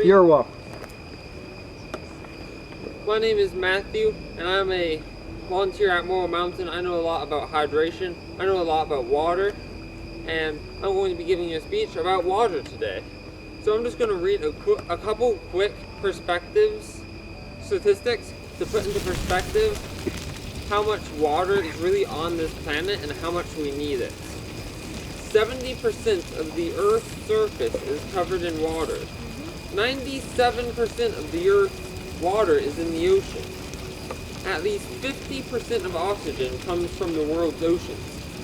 3. You're welcome. My name is Matthew, and I'm a volunteer at Morrill Mountain. I know a lot about hydration. I know a lot about water, and I'm going to be giving you a speech about water today. So I'm just going to read a couple quick statistics to put into perspective how much water is really on this planet and how much we need it. 70% of the Earth's surface is covered in water. 97% of the Earth's water is in the ocean. At least 50% of oxygen comes from the world's oceans.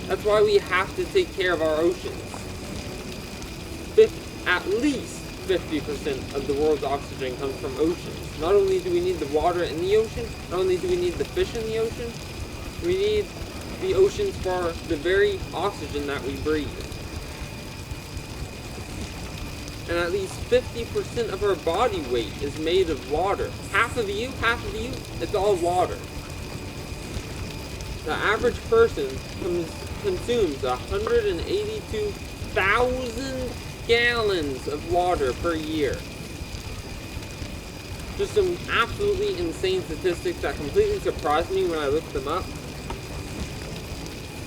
That's why we have to take care of our oceans. At least 50% of the world's oxygen comes from oceans. Not only do we need the water in the ocean, not only do we need the fish in the ocean, we need the oceans for the very oxygen that we breathe. And at least 50% of our body weight is made of water. Half of you, it's all water. The average person consumes 182,000 gallons of water per year. Just some absolutely insane statistics that completely surprised me when I looked them up.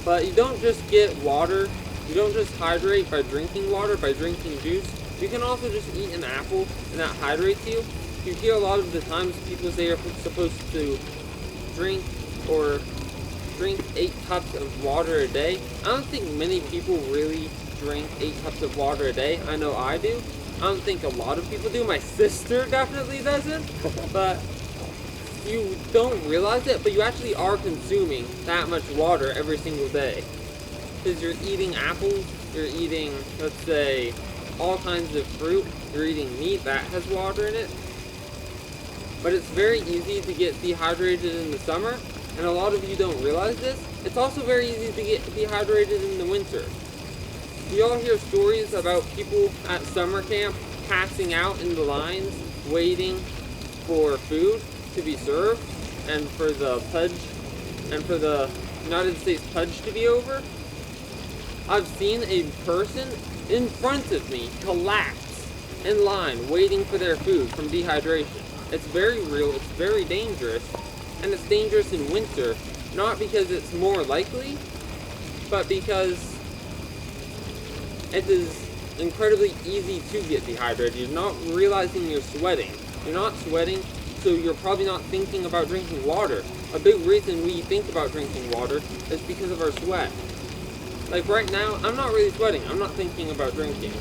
But you don't just get water, you don't just hydrate by drinking water, by drinking juice. You can also just eat an apple and that hydrates you. You hear a lot of the times people say you're supposed to drink 8 cups of water a day. I don't think many people really drink 8 cups of water a day. I know I do. I don't think a lot of people do. My sister definitely doesn't. But you don't realize it, but you actually are consuming that much water every single day. Because you're eating apples, you're eating, let's say, all kinds of fruit, you're eating meat that has water in it. But it's very easy to get dehydrated in the summer, and a lot of you don't realize this. It's also very easy to get dehydrated in the winter. We all hear stories about people at summer camp passing out in the lines, waiting for food to be served, and for the United States pledge to be over. I've seen a person in front of me collapse in line waiting for their food from dehydration. It's very real, it's very dangerous, and it's dangerous in winter, not because it's more likely, but because it is incredibly easy to get dehydrated. You're not realizing you're sweating. You're not sweating, so you're probably not thinking about drinking water. A big reason we think about drinking water is because of our sweat. Like right now, I'm not really sweating. I'm not thinking about drinking.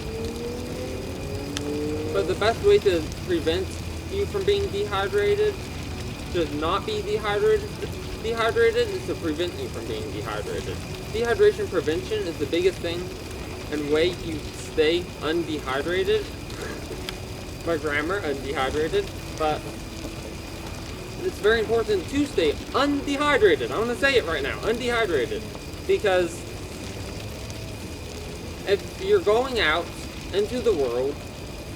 But the best way to prevent you from being dehydrated, to not be dehydrated is to prevent you from being dehydrated. Dehydration prevention is the biggest thing and way you stay undehydrated. My grammar, undehydrated, but it's very important to stay undehydrated. I want to say it right now, undehydrated, because if you're going out into the world,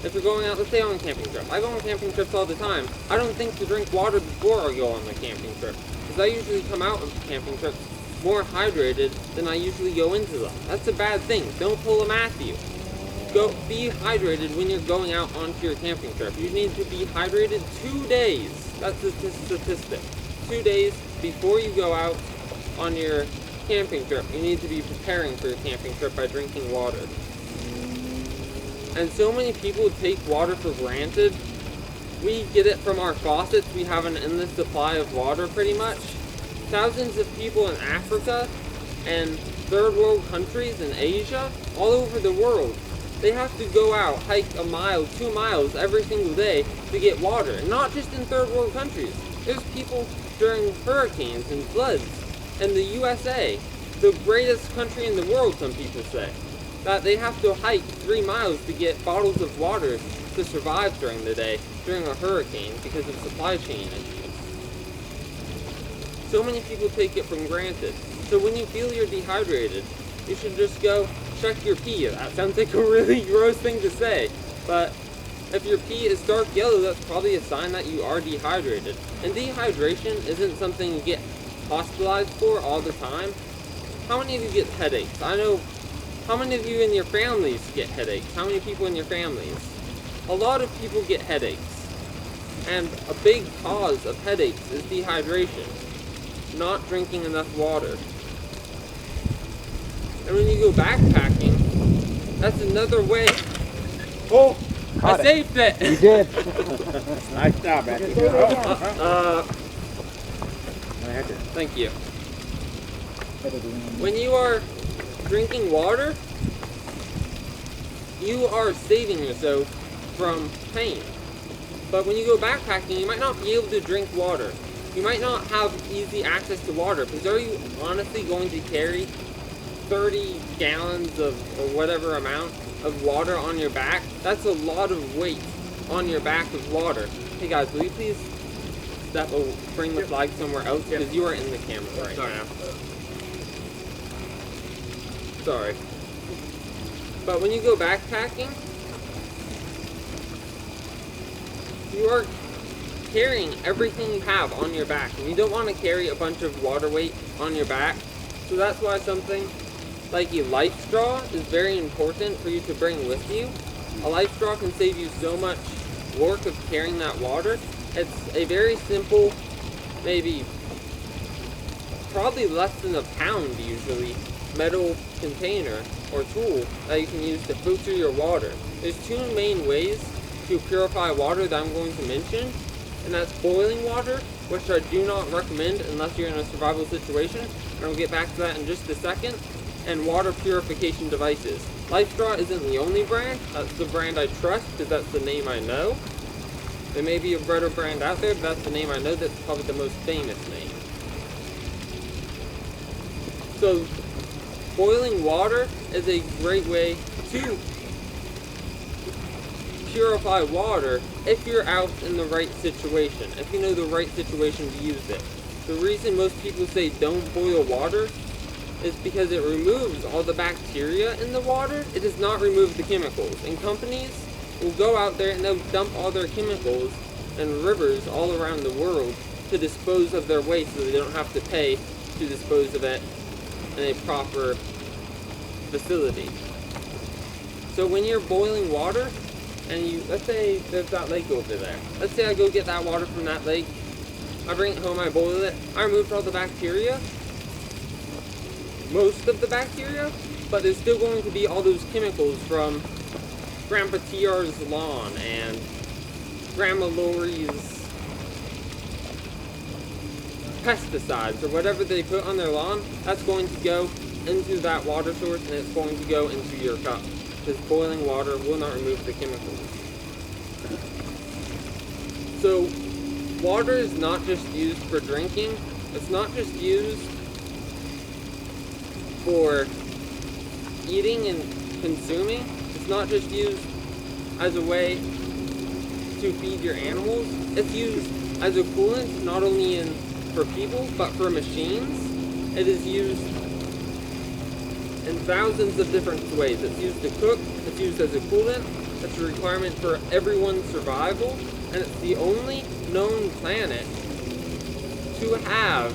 if you're going out, let's say on a camping trip. I go on camping trips all the time. I don't think to drink water before I go on the camping trip, because I usually come out of camping trips more hydrated than I usually go into them. That's a bad thing. Don't pull a Matthew. Go be hydrated when you're going out onto your camping trip. You need to be hydrated 2 days. That's the statistic. 2 days before you go out on your camping trip. You need to be preparing for your camping trip by drinking water. And so many people take water for granted. We get it from our faucets. We have an endless supply of water pretty much. Thousands of people in Africa and third world countries in Asia, all over the world, they have to go out, hike a mile, 2 miles every single day to get water. And not just in third world countries. There's people during hurricanes and floods in the USA, the greatest country in the world, some people say, that they have to hike 3 miles to get bottles of water to survive during the day, during a hurricane, because of supply chain issues. So many people take it for granted. So when you feel you're dehydrated, you should just go check your pee. That sounds like a really gross thing to say, but if your pee is dark yellow, that's probably a sign that you are dehydrated. And dehydration isn't something you get hospitalized for all the time. How many of you get headaches? I know. How many of you in your families get headaches? How many people in your families? a lot of people get headaches. And a big cause of headaches is dehydration, not drinking enough water. And when you go backpacking, that's another way. Oh, I saved it! You did. Nice job, man. Thank you. When you are drinking water, you are saving yourself from pain. But when you go backpacking, you might not be able to drink water. You might not have easy access to water, because are you honestly going to carry 30 gallons of, or whatever amount of water on your back? That's a lot of weight on your back of water. Hey guys, will you please bring the flag somewhere else, because you are in the camera right now. Sorry. But when you go backpacking, you are carrying everything you have on your back, and you don't want to carry a bunch of water weight on your back. So that's why something like a life straw is very important for you to bring with you. A life straw can save you so much work of carrying that water. It's a very simple, maybe probably less than a pound usually, metal container or tool that you can use to filter your water. There's two main ways to purify water that I'm going to mention, and that's boiling water, which I do not recommend unless you're in a survival situation, and I'll get back to that in just a second, and water purification devices. LifeStraw isn't the only brand. That's the brand I trust because that's the name I know. There may be a better brand out there, but that's the name I know. That's probably the most famous name. So boiling water is a great way to purify water if you're out in the right situation, if you know the right situation to use it. The reason most people say don't boil water is because it removes all the bacteria in the water. It does not remove the chemicals. And companies will go out there and they'll dump all their chemicals in rivers all around the world to dispose of their waste, so they don't have to pay to dispose of it in a proper facility. So when you're boiling water, and you, let's say there's that lake over there. Let's say I go get that water from that lake. I bring it home, I boil it. I removed all the bacteria. Most of the bacteria. But there's still going to be all those chemicals from Grandpa TR's lawn and Grandma Lori's pesticides or whatever they put on their lawn. That's going to go into that water source, and it's going to go into your cup. Because boiling water will not remove the chemicals. So, water is not just used for drinking. It's not just used for eating and consuming. It's not just used as a way to feed your animals. It's used as a coolant, not only for people, but for machines. It is used in thousands of different ways. It's used to cook, it's used as a coolant, it's a requirement for everyone's survival, and it's the only known planet to have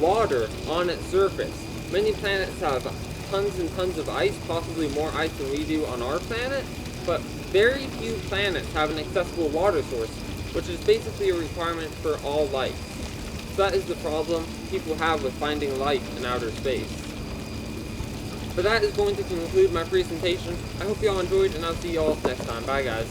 water on its surface. Many planets have tons and tons of ice, possibly more ice than we do on our planet, but very few planets have an accessible water source, which is basically a requirement for all life. So that is the problem people have with finding life in outer space. But that is going to conclude my presentation. I hope you all enjoyed, and I'll see you all next time. Bye, guys.